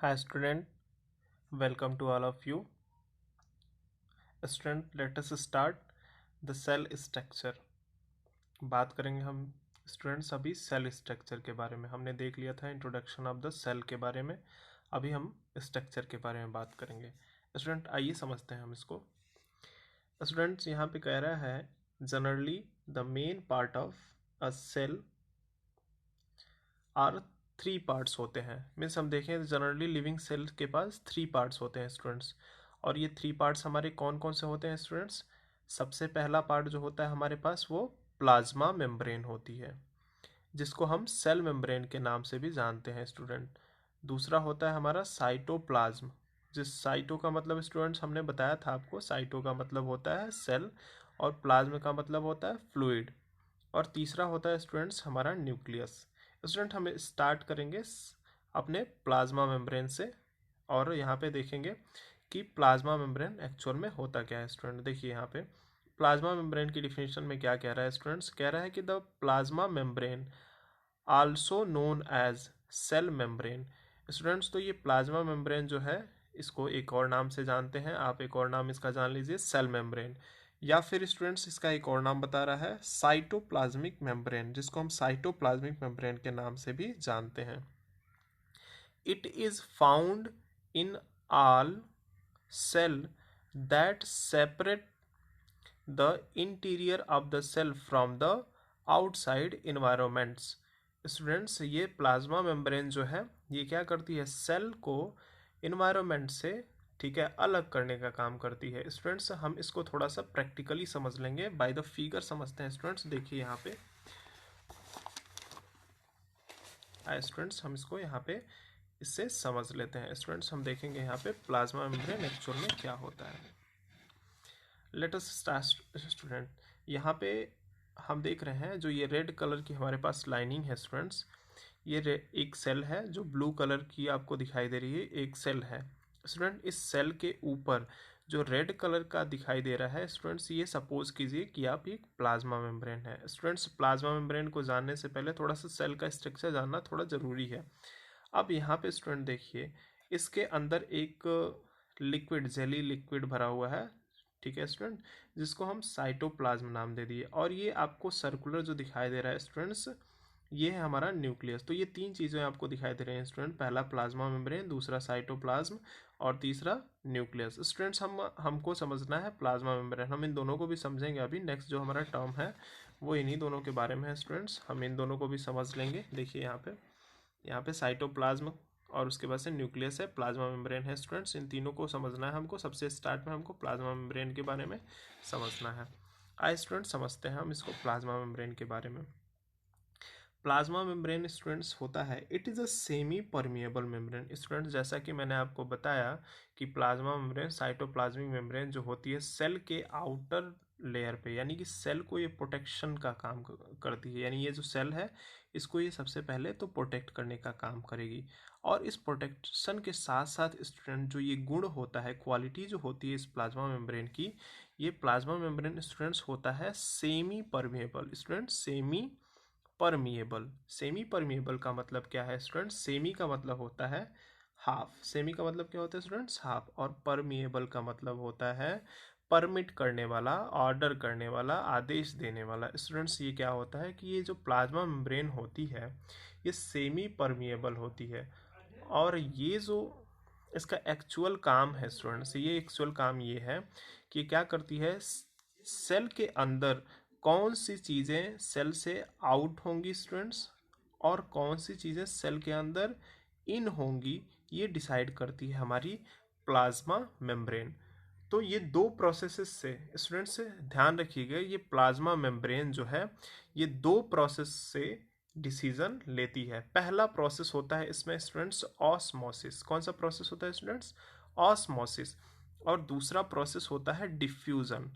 Hi student, welcome to all of you. Student, let us start the cell structure. बात करेंगे हम students अभी cell structure के बारे में। हमने देख लिया था इंट्रोडक्शन ऑफ द सेल के बारे में। अभी हम स्ट्रक्चर के बारे में बात करेंगे। स्टूडेंट आइए समझते हैं हम इसको। स्टूडेंट्स यहाँ पे कह रहा है generally the main part of a cell are three parts होते हैं। मीन्स हम देखें जनरली लिविंग सेल के पास थ्री पार्ट्स होते हैं स्टूडेंट्स। और ये थ्री पार्ट्स हमारे कौन कौन से होते हैं स्टूडेंट्स? सबसे पहला पार्ट जो होता है हमारे पास वो प्लाज्मा मेम्ब्रेन होती है, जिसको हम सेल मेम्ब्रेन के नाम से भी जानते हैं स्टूडेंट। दूसरा होता है हमारा साइटोप्लाज्म, जिस साइटो का मतलब स्टूडेंट्स हमने बताया था आपको, साइटो का मतलब होता है सेल और प्लाज्म का मतलब होता है फ्लूइड। और तीसरा होता है स्टूडेंट्स हमारा न्यूक्लियस। स्टूडेंट हम स्टार्ट करेंगे अपने प्लाज्मा मेम्ब्रेन से, और यहाँ पे देखेंगे कि प्लाज्मा मेम्ब्रेन एक्चुअल में होता क्या है। स्टूडेंट देखिए यहाँ पे प्लाज्मा मेम्ब्रेन की डिफिनेशन में क्या कह रहा है स्टूडेंट्स, कह रहा है कि the plasma membrane also known as cell membrane. Students तो ये प्लाज्मा मेम्ब्रेन जो है इसको एक और नाम से जानते हैं, आप एक और नाम इसका जान लीजिए सेल मेम्ब्रेन, या फिर स्टूडेंट्स इसका एक और नाम बता रहा है साइटोप्लाज्मिक मेम्ब्रेन, जिसको हम साइटोप्लाज्मिक मेम्ब्रेन के नाम से भी जानते हैं। It is found in all cell that separate the interior of the cell from the outside environments. Students ये प्लाज्मा मेम्ब्रेन जो है ये क्या करती है, सेल को इन्वायरमेंट से ठीक है अलग करने का काम करती है। स्टूडेंट्स हम इसको थोड़ा सा प्रैक्टिकली समझ लेंगे, बाय द फिगर समझते हैं। स्टूडेंट्स देखिए यहाँ पे स्टूडेंट्स हम इसको यहाँ पे इससे समझ लेते हैं। स्टूडेंट्स हम देखेंगे यहाँ पे प्लाज्मा मेम्ब्रेन एक्चुअल में क्या होता है। Let us start student. यहाँ पे हम देख रहे हैं जो ये रेड कलर की हमारे पास लाइनिंग है स्टूडेंट्स, ये एक सेल है जो ब्लू कलर की आपको दिखाई दे रही है, एक सेल है स्टूडेंट। इस सेल के ऊपर जो रेड कलर का दिखाई दे रहा है स्टूडेंट्स, ये सपोज कीजिए कि आप एक प्लाज्मा मेम्ब्रेन है। स्टूडेंट्स प्लाज्मा मेम्ब्रेन को जानने से पहले थोड़ा सा सेल का स्ट्रक्चर जानना थोड़ा ज़रूरी है। अब यहाँ पे स्टूडेंट देखिए इसके अंदर एक लिक्विड जेली लिक्विड भरा हुआ है, ठीक है स्टूडेंट, जिसको हम साइटोप्लाज्म नाम दे दिए। और ये आपको सर्कुलर जो दिखाई दे रहा है स्टूडेंट्स, ये है हमारा न्यूक्लियस। तो ये तीन चीज़ें आपको दिखाई दे रही हैं स्टूडेंट, पहला प्लाज्मा मेम्ब्रेन, दूसरा साइटोप्लाज्म और तीसरा न्यूक्लियस। स्टूडेंट्स हमको समझना है प्लाज्मा मेम्ब्रेन, हम इन दोनों को भी समझेंगे। अभी नेक्स्ट जो हमारा टर्म है वो इन्हीं दोनों के बारे में है स्टूडेंट्स, हम इन दोनों को भी समझ लेंगे। देखिए यहाँ पे साइटोप्लाज्म और उसके बाद से न्यूक्लियस है, प्लाज्मा मेम्ब्रेन है स्टूडेंट्स। इन तीनों को समझना है हमको। सबसे स्टार्ट में हमको प्लाज्मा मेम्ब्रेन के बारे में समझना है। आइए स्टूडेंट समझते हैं हम इसको प्लाज्मा मेम्ब्रेन के बारे में। प्लाज्मा मेम्ब्रेन स्टूडेंट्स होता है, it is a semi permeable membrane. Students जैसा कि मैंने आपको बताया कि प्लाज्मा मेम्ब्रेन साइटोप्लाज्मिक मेम्ब्रेन जो होती है सेल के आउटर लेयर पे, यानी कि सेल को ये प्रोटेक्शन का काम करती है। यानी ये जो सेल है इसको ये सबसे पहले तो प्रोटेक्ट करने का काम करेगी। और इस प्रोटेक्शन के साथ साथ स्टूडेंट जो ये गुण होता है, क्वालिटी जो होती है इस प्लाज्मा मेम्ब्रेन की, ये प्लाज्मा मेम्ब्रेन स्टूडेंट्स होता है semi permeable. Student semi permeable, semi permeable का मतलब क्या है स्टूडेंट्स? सेमी का मतलब होता है हाफ, सेमी का मतलब क्या होता है स्टूडेंट्स? हाफ। और परमिएबल का मतलब होता है परमिट करने वाला, ऑर्डर करने वाला, आदेश देने वाला। स्टूडेंट्स ये क्या होता है कि ये जो प्लाज्मा मेम्ब्रेन होती है ये सेमी परमिएबल होती है। और ये जो इसका एक्चुअल काम है स्टूडेंट्स, ये एक्चुअल काम ये है कि क्या करती है, सेल के अंदर कौन सी चीज़ें सेल से आउट होंगी स्टूडेंट्स और कौन सी चीज़ें सेल के अंदर इन होंगी, ये डिसाइड करती है हमारी प्लाज्मा मेम्ब्रेन। तो ये दो प्रोसेसेस से स्टूडेंट्स ध्यान रखिएगा, ये प्लाज्मा मेम्ब्रेन जो है ये दो प्रोसेस से डिसीजन लेती है। पहला प्रोसेस होता है इसमें स्टूडेंट्स ऑस्मोसिस। कौन सा प्रोसेस होता है स्टूडेंट्स? ऑस्मोसिस। और दूसरा प्रोसेस होता है डिफ्यूज़न।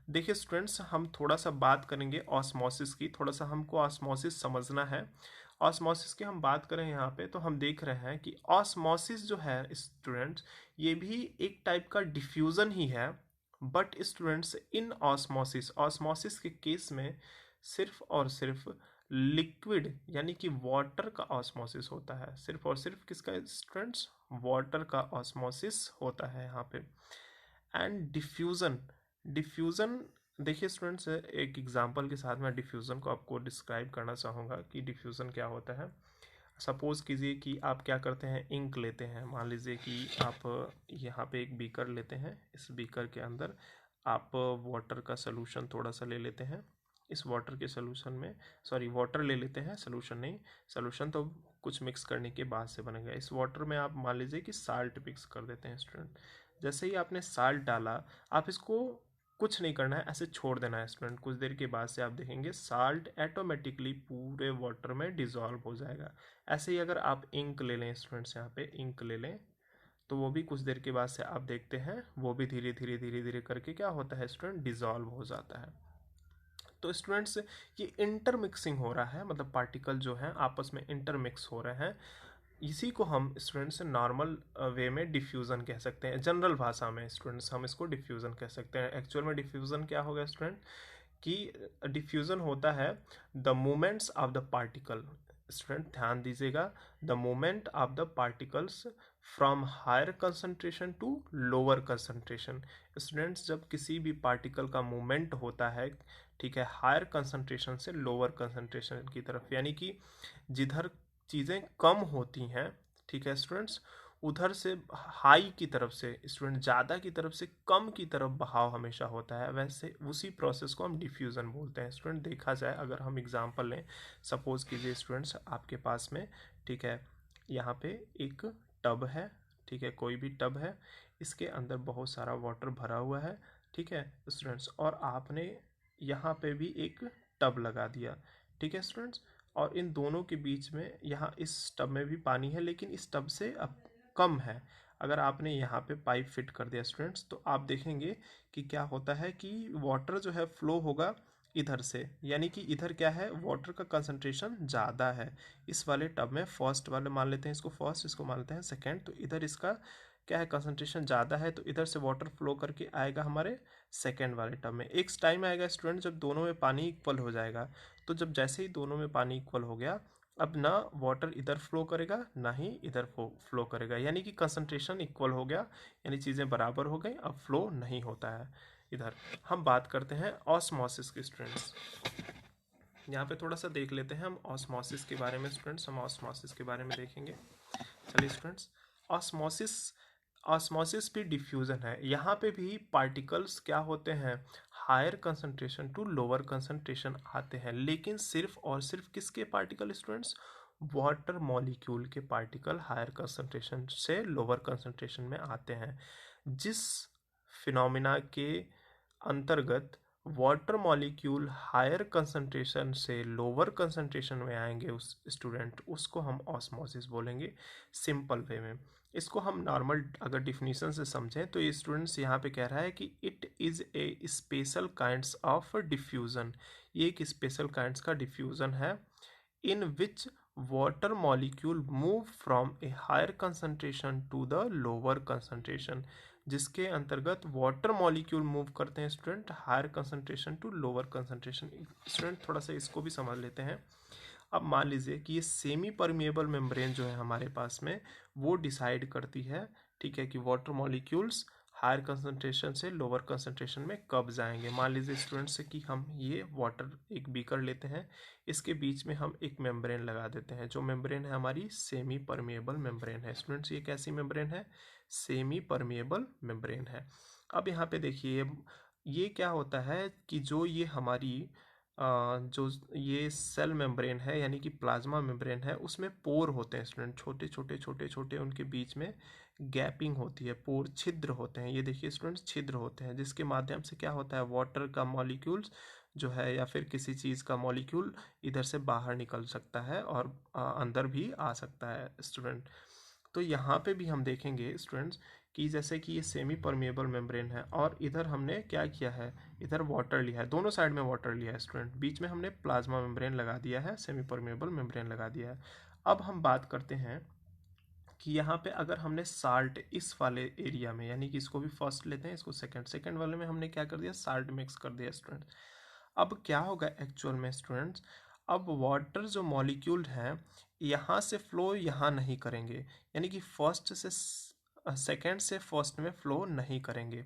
देखिए स्टूडेंट्स हम थोड़ा सा बात करेंगे ऑस्मोसिस की, थोड़ा सा हमको ऑस्मोसिस समझना है। ऑस्मोसिस की हम बात करें यहाँ पे तो हम देख रहे हैं कि ऑस्मोसिस जो है स्टूडेंट्स ये भी एक टाइप का डिफ्यूज़न ही है। But students in osmosis, osmosis के केस में सिर्फ और सिर्फ लिक्विड यानी कि वाटर का ऑस्मोसिस होता है, सिर्फ और सिर्फ किसका स्टूडेंट्स, वाटर का ऑस्मोसिस होता है यहाँ पे। एंड डिफ्यूज़न, डिफ्यूज़न देखिए स्टूडेंट्स, एक एग्जांपल के साथ मैं डिफ्यूज़न को आपको डिस्क्राइब करना चाहूँगा कि डिफ्यूज़न क्या होता है। सपोज कीजिए कि आप क्या करते हैं, इंक लेते हैं। मान लीजिए कि आप यहाँ पे एक बीकर लेते हैं, इस बीकर के अंदर आप वाटर का सोल्यूशन थोड़ा सा ले लेते हैं। इस वाटर के सोल्यूशन में, सॉरी वाटर ले लेते हैं, सोल्यूशन नहीं, सोल्यूशन तो कुछ मिक्स करने के बाद से बनेगा। इस वाटर में आप मान लीजिए कि साल्ट मिक्स कर देते हैं स्टूडेंट। जैसे ही आपने साल्ट डाला, आप इसको कुछ नहीं करना है, ऐसे छोड़ देना है स्टूडेंट। कुछ देर के बाद से आप देखेंगे साल्ट ऑटोमेटिकली पूरे वाटर में डिज़ोल्व हो जाएगा। ऐसे ही अगर आप इंक ले लें स्टूडेंट्स, यहाँ पे इंक ले लें, तो वो भी कुछ देर के बाद से आप देखते हैं वो भी धीरे धीरे धीरे धीरे करके क्या होता है स्टूडेंट, डिज़ोल्व हो जाता है। तो स्टूडेंट्स ये इंटरमिक्सिंग हो रहा है, मतलब पार्टिकल जो है आपस में इंटरमिक्स हो रहे हैं। इसी को हम स्टूडेंट्स नॉर्मल वे में डिफ्यूज़न कह सकते हैं। जनरल भाषा में स्टूडेंट्स हम इसको डिफ्यूज़न कह सकते हैं। एक्चुअल में डिफ्यूज़न क्या होगा स्टूडेंट, कि डिफ्यूज़न होता है the movements of the particle. Student ध्यान दीजिएगा, the movement of the particles from higher concentration to lower concentration. Students जब किसी भी पार्टिकल का मूवमेंट होता है, ठीक है, हायर कंसंट्रेशन से लोअर कंसंट्रेशन की तरफ, यानी कि जिधर चीज़ें कम होती हैं, ठीक है स्टूडेंट्स, उधर से हाई की तरफ से स्टूडेंट, ज़्यादा की तरफ से कम की तरफ बहाव हमेशा होता है। वैसे उसी प्रोसेस को हम डिफ्यूज़न बोलते हैं स्टूडेंट। देखा जाए, अगर हम एग्जांपल लें, सपोज कीजिए स्टूडेंट्स आपके पास में, ठीक है, यहाँ पे एक टब है, ठीक है, कोई भी टब है, इसके अंदर बहुत सारा वाटर भरा हुआ है, ठीक है स्टूडेंट्स, और आपने यहाँ पे भी एक टब लगा दिया, ठीक है स्टूडेंट्स, और इन दोनों के बीच में यहाँ इस टब में भी पानी है, लेकिन इस टब से अब कम है। अगर आपने यहाँ पे पाइप फिट कर दिया स्टूडेंट्स, तो आप देखेंगे कि क्या होता है कि वाटर जो है फ्लो होगा इधर से, यानी कि इधर क्या है, वाटर का कंसंट्रेशन ज़्यादा है इस वाले टब में। फर्स्ट वाले मान लेते हैं इसको फर्स्ट, इसको मान लेते हैं सेकेंड। तो इधर इसका क्या है, कंसंट्रेशन ज़्यादा है, तो इधर से वाटर फ्लो करके आएगा हमारे सेकेंड वाले टब में। एक टाइम आएगा स्टूडेंट जब दोनों में पानी इक्वल हो जाएगा। तो जब जैसे ही दोनों में पानी इक्वल हो गया, अब ना वाटर इधर फ्लो करेगा ना ही इधर फ्लो करेगा, यानी कि कंसंट्रेशन इक्वल हो गया, यानी चीज़ें बराबर हो गई, अब फ्लो नहीं होता है इधर। हम बात करते हैं ऑस्मोसिस के स्टूडेंट्स। यहाँ पे थोड़ा सा देख लेते हैं हम ऑस्मोसिस के बारे में स्टूडेंट्स। हम ऑस्मोसिस के बारे में देखेंगे। चलिए स्टूडेंट्स, ऑस्मोसिस, ऑस्मोसिस भी डिफ्यूज़न है। यहाँ पे भी पार्टिकल्स क्या होते हैं, higher concentration to lower concentration आते हैं, लेकिन सिर्फ और सिर्फ किसके पार्टिकल स्टूडेंट्स, वाटर मॉलिक्यूल के पार्टिकल हायर कंसंट्रेशन से लोअर कंसंट्रेशन में आते हैं। जिस फिनोमिना के अंतर्गत वाटर मॉलिक्यूल हायर कंसंट्रेशन से लोअर कंसंट्रेशन में आएंगे उस स्टूडेंट, उसको हम ऑस्मोसिस बोलेंगे सिंपल वे में। इसको हम नॉर्मल अगर डिफिनीशन से समझें तो ये स्टूडेंट्स यहाँ पे कह रहा है कि it is a special kinds of diffusion. ये एक स्पेशल काइंड्स का डिफ्यूज़न है in which water molecule move from a higher concentration to the lower concentration, जिसके अंतर्गत वाटर मॉलिक्यूल मूव करते हैं student higher concentration to lower concentration. Student थोड़ा सा इसको भी समझ लेते हैं। अब मान लीजिए कि ये सेमी परमिएबल मेम्ब्रेन जो है हमारे पास में, वो डिसाइड करती है, ठीक है, कि वाटर मॉलिक्यूल्स हायर कंसंट्रेशन से लोअर कंसंट्रेशन में कब जाएंगे। मान लीजिए स्टूडेंट्स से कि हम ये वाटर एक बीकर लेते हैं, इसके बीच में हम एक मेम्ब्रेन लगा देते हैं। जो मेम्ब्रेन है हमारी सेमी परमिएबल मेम्ब्रेन है स्टूडेंट्स। ये कैसी मेम्ब्रेन है, सेमी परमिएबल मेम्ब्रेन है। अब यहाँ पे देखिए ये क्या होता है कि जो ये हमारी जो ये सेल मेम्ब्रेन है यानी कि प्लाज्मा मेम्ब्रेन है, उसमें पोर होते हैं स्टूडेंट, छोटे छोटे छोटे छोटे, उनके बीच में गैपिंग होती है, पोर छिद्र होते हैं। ये देखिए स्टूडेंट्स, छिद्र होते हैं, जिसके माध्यम से क्या होता है, वाटर का मॉलिक्यूल्स जो है या फिर किसी चीज़ का मॉलिक्यूल इधर से बाहर निकल सकता है और अंदर भी आ सकता है स्टूडेंट। तो यहाँ पे भी हम देखेंगे स्टूडेंट्स कि जैसे कि ये सेमी परमिएबल मेम्ब्रेन है और इधर हमने क्या किया है, इधर वाटर लिया है, दोनों साइड में वाटर लिया है स्टूडेंट, बीच में हमने प्लाज्मा मेम्ब्रेन लगा दिया है, सेमी परमिएबल मेम्ब्रेन लगा दिया है। अब हम बात करते हैं कि यहाँ पे अगर हमने साल्ट इस वाले एरिया में, यानी कि इसको भी फर्स्ट लेते हैं, इसको सेकंड, सेकंड वाले में हमने क्या कर दिया, साल्ट मिक्स कर दिया स्टूडेंट। अब क्या होगा एक्चुअल में स्टूडेंट्स, अब वाटर जो मॉलिक्यूल हैं यहाँ से फ्लो यहाँ नहीं करेंगे, यानी कि फर्स्ट से सेकेंड से फर्स्ट में फ्लो नहीं करेंगे।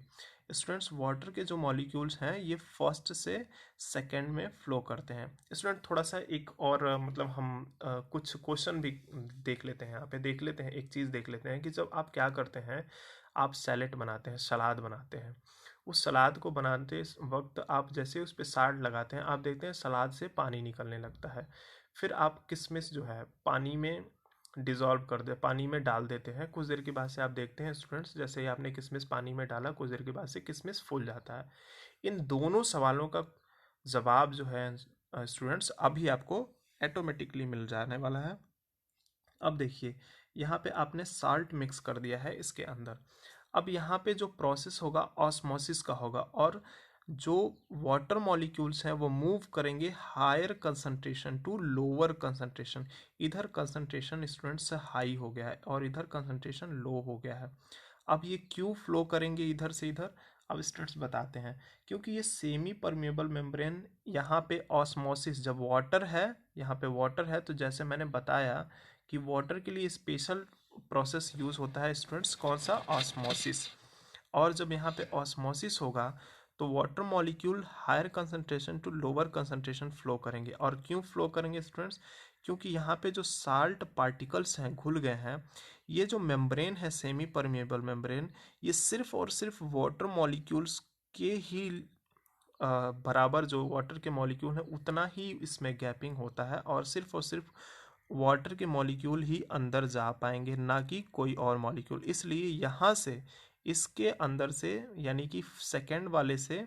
स्टूडेंट्स वाटर के जो मॉलिक्यूल्स हैं ये फर्स्ट से सेकेंड में फ्लो करते हैं। स्टूडेंट थोड़ा सा एक और मतलब हम कुछ क्वेश्चन भी देख लेते हैं, यहाँ पे देख लेते हैं, एक चीज़ देख लेते हैं कि जब आप क्या करते हैं, आप सैलेड बनाते हैं, सलाद बनाते हैं, उस सलाद को बनाते वक्त आप जैसे उस पर साल्ट लगाते हैं, आप देखते हैं सलाद से पानी निकलने लगता है। फिर आप किशमिश जो है पानी में डिज़ोल्व कर दे, पानी में डाल देते हैं। कुछ देर के बाद से आप देखते हैं स्टूडेंट्स, जैसे ही आपने किशमिश पानी में डाला, कुछ देर के बाद से किशमिश फूल जाता है। इन दोनों सवालों का जवाब जो है स्टूडेंट्स अभी आपको ऑटोमेटिकली मिल जाने वाला है। अब देखिए यहाँ पे आपने साल्ट मिक्स कर दिया है इसके अंदर। अब यहाँ पे जो प्रोसेस होगा ऑस्मोसिस का होगा, और जो वाटर मॉलिक्यूल्स हैं वो मूव करेंगे higher concentration to lower concentration. इधर कंसंट्रेशन स्टूडेंट्स हाई हो गया है और इधर कंसंट्रेशन लो हो गया है। अब ये क्यों फ्लो करेंगे इधर से इधर, अब स्टूडेंट्स बताते हैं। क्योंकि ये सेमी परमेबल मेम्ब्रेन, यहाँ पे ऑस्मोसिस, जब वाटर है, यहाँ पे वाटर है, तो जैसे मैंने बताया कि वाटर के लिए स्पेशल प्रोसेस यूज़ होता है स्टूडेंट्स, कौन सा, ऑस्मोसिस। और जब यहाँ पे ऑस्मोसिस होगा तो water molecule higher concentration to lower concentration flow करेंगे। और क्यों फ्लो करेंगे स्टूडेंट्स, क्योंकि यहाँ पे जो साल्ट पार्टिकल्स हैं घुल गए हैं, ये जो मेम्ब्रेन है सेमी परमेबल मेम्ब्रेन, ये सिर्फ और सिर्फ वाटर मॉलिक्यूल्स के ही बराबर, जो वाटर के मॉलिक्यूल हैं उतना ही इसमें गैपिंग होता है, और सिर्फ वाटर के मॉलिक्यूल ही अंदर जा पाएंगे, ना कि कोई और मॉलिक्यूल। इसलिए यहाँ से इसके अंदर से, यानी कि सेकेंड वाले से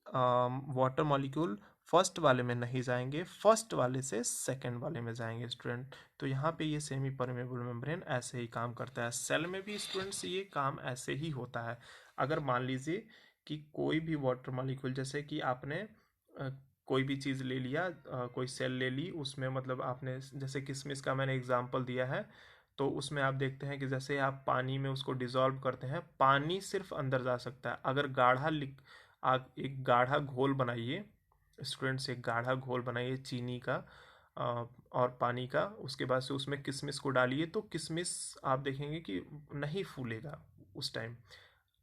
वाटर मॉलिक्यूल फर्स्ट वाले में नहीं जाएंगे, फर्स्ट वाले से सेकेंड वाले में जाएंगे स्टूडेंट। तो यहाँ पे ये सेमी परमेबल मेम्ब्रेन ऐसे ही काम करता है। सेल में भी स्टूडेंट्स ये काम ऐसे ही होता है। अगर मान लीजिए कि कोई भी वाटर मॉलिक्यूल, जैसे कि आपने कोई भी चीज़ ले लिया, कोई सेल ले ली, उसमें मतलब आपने जैसे किशमिश का मैंने एग्जांपल दिया है, तो उसमें आप देखते हैं कि जैसे आप पानी में उसको डिज़ोल्व करते हैं, पानी सिर्फ अंदर जा सकता है। अगर आप एक गाढ़ा घोल बनाइए स्टूडेंट्स, एक गाढ़ा घोल बनाइए चीनी का और पानी का, उसके बाद से उसमें किशमिश को डालिए, तो किशमिश आप देखेंगे कि नहीं फूलेगा उस टाइम।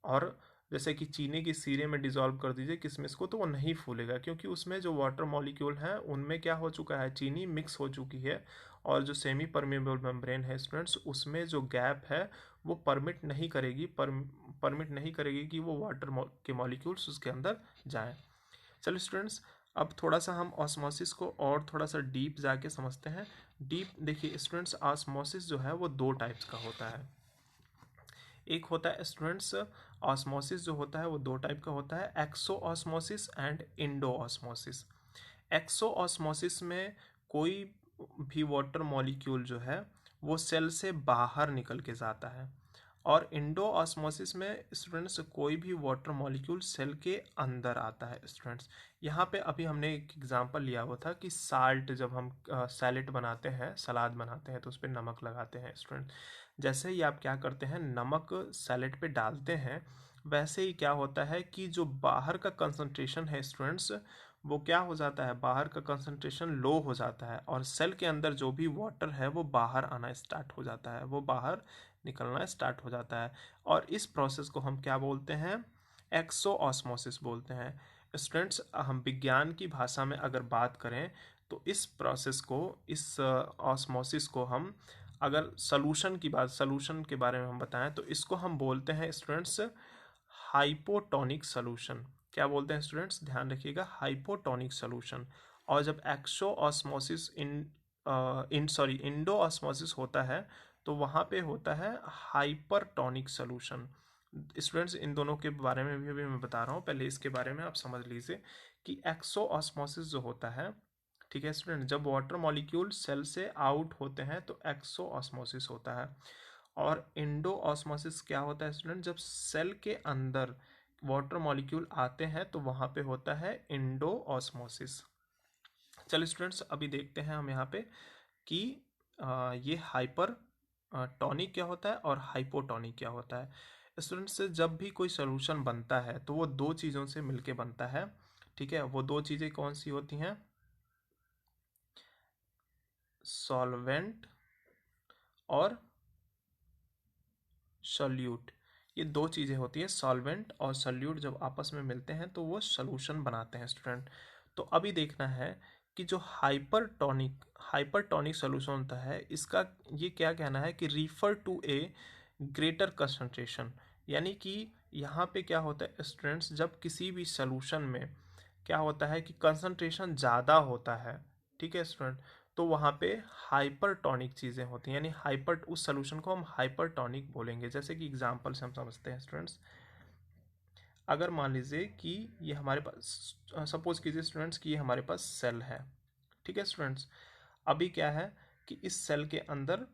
और जैसे कि चीनी की सीरे में डिज़ोल्व कर दीजिए किशमिश को, तो वो नहीं फूलेगा, क्योंकि उसमें जो वाटर मॉलिक्यूल हैं उनमें क्या हो चुका है, चीनी मिक्स हो चुकी है। और जो सेमी परमेबल मेम्ब्रेन है स्टूडेंट्स, उसमें जो गैप है वो परमिट नहीं करेगी कि वो वाटर के मॉलिक्यूल्स उसके अंदर जाएं। चलो स्टूडेंट्स, अब थोड़ा सा हम ऑस्मोसिस को और थोड़ा सा डीप जाके समझते हैं। डीप देखिए स्टूडेंट्स, ऑस्मोसिस जो है वो दो टाइप्स का होता है। एक होता है स्टूडेंट्स, ऑस्मोसिस जो होता है वो दो टाइप का होता है, exo osmosis and endo osmosis. Exo osmosis में कोई भी वाटर मॉलिक्यूल जो है वो सेल से बाहर निकल के जाता है, और इंडो ऑस्मोसिस में स्टूडेंट्स कोई भी वाटर मॉलिक्यूल सेल के अंदर आता है स्टूडेंट्स। यहाँ पे अभी हमने एक एग्जांपल लिया हुआ था कि साल्ट, जब हम सैलेड बनाते हैं, सलाद बनाते हैं, तो उस पर नमक लगाते हैं स्टूडेंट। जैसे ही आप क्या करते हैं, नमक सैलेड पे डालते हैं, वैसे ही क्या होता है कि जो बाहर का कंसंट्रेशन है स्टूडेंट्स, वो क्या हो जाता है, बाहर का कंसंट्रेशन लो हो जाता है, और सेल के अंदर जो भी वाटर है वो बाहर आना स्टार्ट हो जाता है, वो बाहर निकलना स्टार्ट हो जाता है। और इस प्रोसेस को हम क्या बोलते हैं, एक्सो ऑस्मोसिस बोलते हैं स्टूडेंट्स। हम विज्ञान की भाषा में अगर बात करें तो इस प्रोसेस को, इस ऑस्मोसिस को हम, अगर सॉल्यूशन के बारे में हम बताएं तो इसको हम बोलते हैं स्टूडेंट्स हाइपोटोनिक सॉल्यूशन। क्या बोलते हैं स्टूडेंट्स, ध्यान रखिएगा, हाइपोटोनिक सॉल्यूशन। और जब एक्सो ऑस्मोसिस इंडो ऑस्मोसिस होता है तो वहाँ पे होता है हाइपरटोनिक सॉल्यूशन। स्टूडेंट्स इन दोनों के बारे में भी अभी मैं बता रहा हूँ, पहले इसके बारे में आप समझ लीजिए कि एक्सो ऑस्मोसिस जो होता है, ठीक है स्टूडेंट, जब वाटर मॉलिक्यूल सेल से आउट होते हैं तो एक्सो ऑस्मोसिस होता है। और इंडो ऑस्मोसिस क्या होता है स्टूडेंट, जब सेल के अंदर वाटर मॉलिक्यूल आते हैं तो वहाँ पे होता है इंडो ऑस्मोसिस। चलिए स्टूडेंट्स, अभी देखते हैं हम यहाँ पे कि ये हाइपर टॉनिक क्या होता है और हाइपोटोनिक क्या होता है। स्टूडेंट्स, जब भी कोई सॉल्यूशन बनता है तो वो दो चीज़ों से मिलके बनता है, ठीक है। वो दो चीज़ें कौन सी होती हैं, सॉल्वेंट और सॉल्यूट, ये दो चीज़ें होती है। सॉल्वेंट और सॉल्यूट जब आपस में मिलते हैं तो वो सॉल्यूशन बनाते हैं स्टूडेंट। तो अभी देखना है कि जो हाइपरटोनिक सॉल्यूशन होता है, इसका ये क्या कहना है कि refer to a greater concentration, यानी कि यहाँ पे क्या होता है स्टूडेंट्स, जब किसी भी सॉल्यूशन में क्या होता है कि कंसंट्रेशन ज़्यादा होता है, ठीक है स्टूडेंट, तो वहाँ पे हाइपरटोनिक चीज़ें होती हैं, यानी हाइपर, उस सॉल्यूशन को हम हाइपरटोनिक बोलेंगे। जैसे कि एग्जांपल से हम समझते हैं स्टूडेंट्स, अगर मान लीजिए कि ये हमारे पास, सपोज कीजिए स्टूडेंट्स कि ये हमारे पास सेल है, ठीक है स्टूडेंट्स। अभी क्या है कि इस सेल के अंदर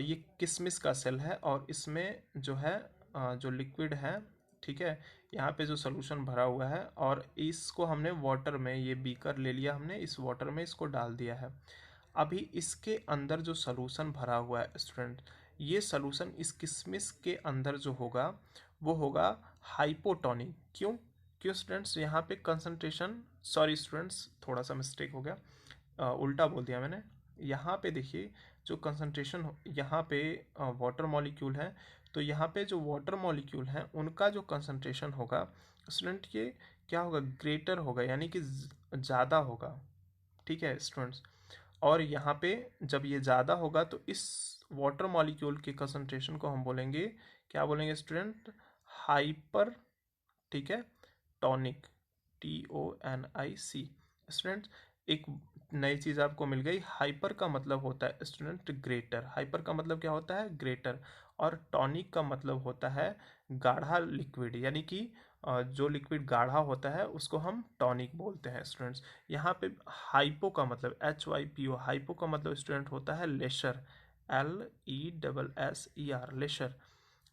ये किसमिस का सेल है और इसमें जो है जो लिक्विड है, ठीक है, यहाँ पे जो सोल्यूशन भरा हुआ है और इसको हमने वाटर में, ये बीकर ले लिया हमने, इस वाटर में इसको डाल दिया है। अभी इसके अंदर जो सोल्यूशन भरा हुआ है स्टूडेंट, ये सोल्यूशन इस किसमिस के अंदर जो होगा वो होगा हाइपोटोनिक। क्यों? क्यों स्टूडेंट्स, यहाँ पे कंसंट्रेशन, सॉरी स्टूडेंट्स थोड़ा सा मिस्टेक हो गया, उल्टा बोल दिया मैंने। यहाँ पे देखिए जो कंसंट्रेशन यहाँ पे वाटर मॉलिक्यूल है, तो यहाँ पे जो वाटर मॉलिक्यूल हैं उनका जो कंसंट्रेशन होगा स्टूडेंट, ये क्या होगा, ग्रेटर होगा, यानी कि ज़्यादा होगा, ठीक है स्टूडेंट्स। और यहाँ पे जब ये ज़्यादा होगा तो इस वाटर मॉलिक्यूल के कंसंट्रेशन को हम बोलेंगे, क्या बोलेंगे स्टूडेंट, हाइपर, ठीक है, टॉनिक, TONIC। स्टूडेंट एक नई चीज़ आपको मिल गई, हाइपर का मतलब होता है स्टूडेंट ग्रेटर, हाइपर का मतलब क्या होता है, ग्रेटर, और टॉनिक का मतलब होता है गाढ़ा लिक्विड, यानी कि जो लिक्विड गाढ़ा होता है उसको हम टॉनिक बोलते हैं स्टूडेंट्स। यहाँ पे हाइपो का मतलब HYPO, हाइपो का मतलब स्टूडेंट होता है लेशर, LESSER, लेशर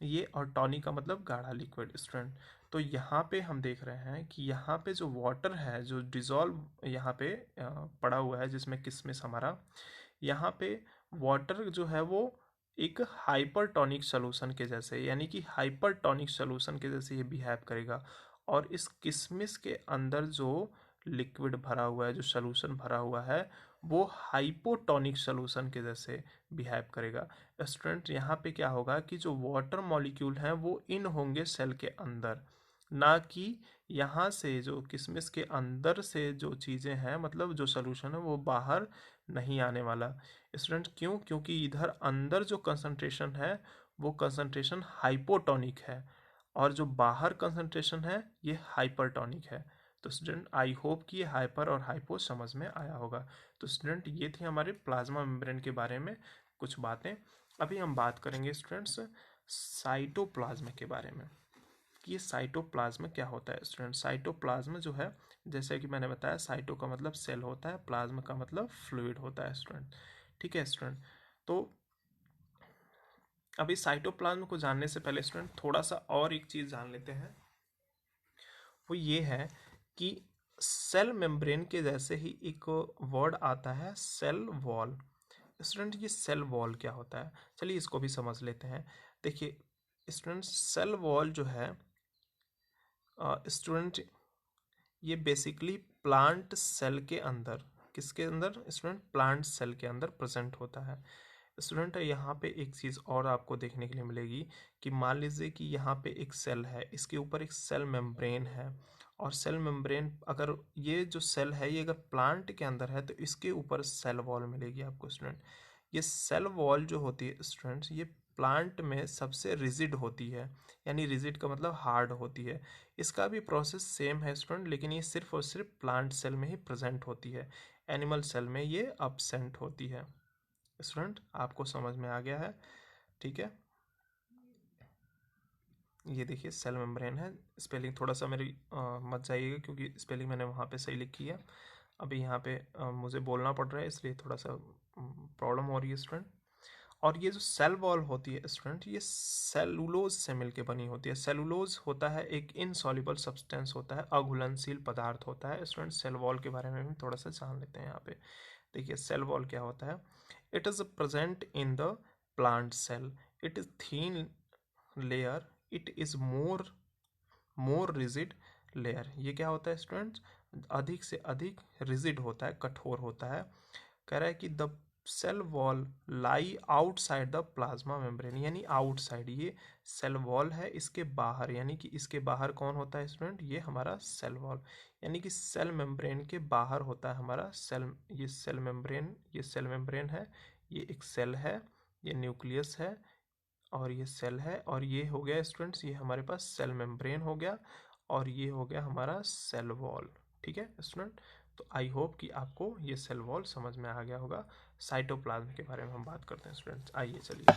ये, और टॉनिक का मतलब गाढ़ा लिक्विड स्टूडेंट। तो यहाँ पे हम देख रहे हैं कि यहाँ पे जो वाटर है जो डिज़ोल्व यहाँ पे पड़ा हुआ है जिसमें किसमिस हमारा, यहाँ पे वाटर जो है वो एक हाइपरटोनिक सॉल्यूशन के जैसे, यानी कि हाइपरटोनिक सॉल्यूशन के जैसे ये बिहेव करेगा। और इस किसमिस के अंदर जो लिक्विड भरा हुआ है, जो सॉल्यूशन भरा हुआ है, वो हाइपोटोनिक सॉल्यूशन के जैसे बिहेव करेगा। स्टूडेंट यहाँ पे क्या होगा कि जो वाटर मॉलिक्यूल हैं वो इन होंगे सेल के अंदर, ना कि यहाँ से जो किसमिस के अंदर से जो चीज़ें हैं, मतलब जो सॉल्यूशन है वो बाहर नहीं आने वाला। स्टूडेंट क्यों? क्योंकि इधर अंदर जो कंसंट्रेशन है वो कंसंट्रेशन हाइपोटोनिक है, और जो बाहर कंसंट्रेशन है ये हाइपरटोनिक है। तो स्टूडेंट आई होप कि ये हाइपर और हाइपो समझ में आया होगा। तो स्टूडेंट ये थी हमारे प्लाज्मा मेम्ब्रेन के बारे में कुछ बातें। अभी हम बात करेंगे स्टूडेंट्स साइटोप्लाज्म के बारे में, कि ये साइटोप्लाज्म क्या होता है स्टूडेंट। साइटोप्लाज्म जो है, जैसे कि मैंने बताया, साइटो का मतलब सेल होता है, प्लाज्म का मतलब फ्लूइड होता है स्टूडेंट, ठीक है स्टूडेंट। तो अभी साइटोप्लाज्म को जानने से पहले स्टूडेंट थोड़ा सा और एक चीज़ जान लेते हैं, वो ये है कि सेल मेम्ब्रेन के जैसे ही एक वर्ड आता है सेल वॉल। स्टूडेंट ये सेल वॉल क्या होता है, चलिए इसको भी समझ लेते हैं। देखिए स्टूडेंट सेल वॉल जो है स्टूडेंट, ये बेसिकली प्लांट सेल के अंदर, किसके अंदर स्टूडेंट, प्लांट सेल के अंदर प्रेजेंट होता है स्टूडेंट। यहाँ पे एक चीज़ और आपको देखने के लिए मिलेगी कि मान लीजिए कि यहाँ पे एक सेल है, इसके ऊपर एक सेल मेम्ब्रेन है, और सेल मेम्ब्रेन, अगर ये जो सेल है ये अगर प्लांट के अंदर है तो इसके ऊपर सेल वॉल मिलेगी आपको स्टूडेंट। ये सेल वॉल जो होती है स्टूडेंट्स, ये प्लांट में सबसे रिजिड होती है, यानी रिजिड का मतलब हार्ड होती है। इसका भी प्रोसेस सेम है स्टूडेंट, लेकिन ये सिर्फ और सिर्फ प्लांट सेल में ही प्रेजेंट होती है, एनिमल सेल में ये अब्सेंट होती है। स्टूडेंट आपको समझ में आ गया है, ठीक है। ये देखिए सेल मेम्ब्रेन है, स्पेलिंग थोड़ा सा मेरी मत जाइएगा क्योंकि स्पेलिंग मैंने वहाँ पे सही लिखी है, अभी यहाँ पे मुझे बोलना पड़ रहा है इसलिए थोड़ा सा प्रॉब्लम हो रही है स्टूडेंट। और ये जो सेल वॉल होती है स्टूडेंट, ये सेलुलोज से मिलके बनी होती है। सेलुलोज होता है एक इनसॉल्युबल सब्सटेंस होता है, अघुलनशील पदार्थ होता है स्टूडेंट। सेल वॉल के बारे में भी थोड़ा सा जान लेते हैं यहाँ पे। देखिए सेल वॉल क्या होता है, it is present in the plant cell, it is thin layer, it is more rigid layer. ये क्या होता है स्टूडेंट्स, अधिक से अधिक रिजिड होता है, कठोर होता है। कह रहा है कि the cell wall lie outside the plasma membrane, यानी आउटसाइड, ये सेल वॉल है इसके बाहर, यानी कि इसके बाहर कौन होता है स्टूडेंट, ये हमारा सेल वॉल, यानी कि सेल मेम्ब्रेन के बाहर होता है हमारा सेल, ये सेल मेम्ब्रेन, ये सेल मेम्ब्रेन है, ये एक सेल है, ये न्यूक्लियस है, और ये सेल है, और ये हो गया स्टूडेंट्स, ये हमारे पास सेल मेम्ब्रेन हो गया, और ये हो गया हमारा सेल वॉल। ठीक है स्टूडेंट, तो आई होप कि आपको ये सेल वॉल समझ में आ गया होगा। साइटोप्लाज्म के बारे में हम बात करते हैं स्टूडेंट्स, आइए चलिए।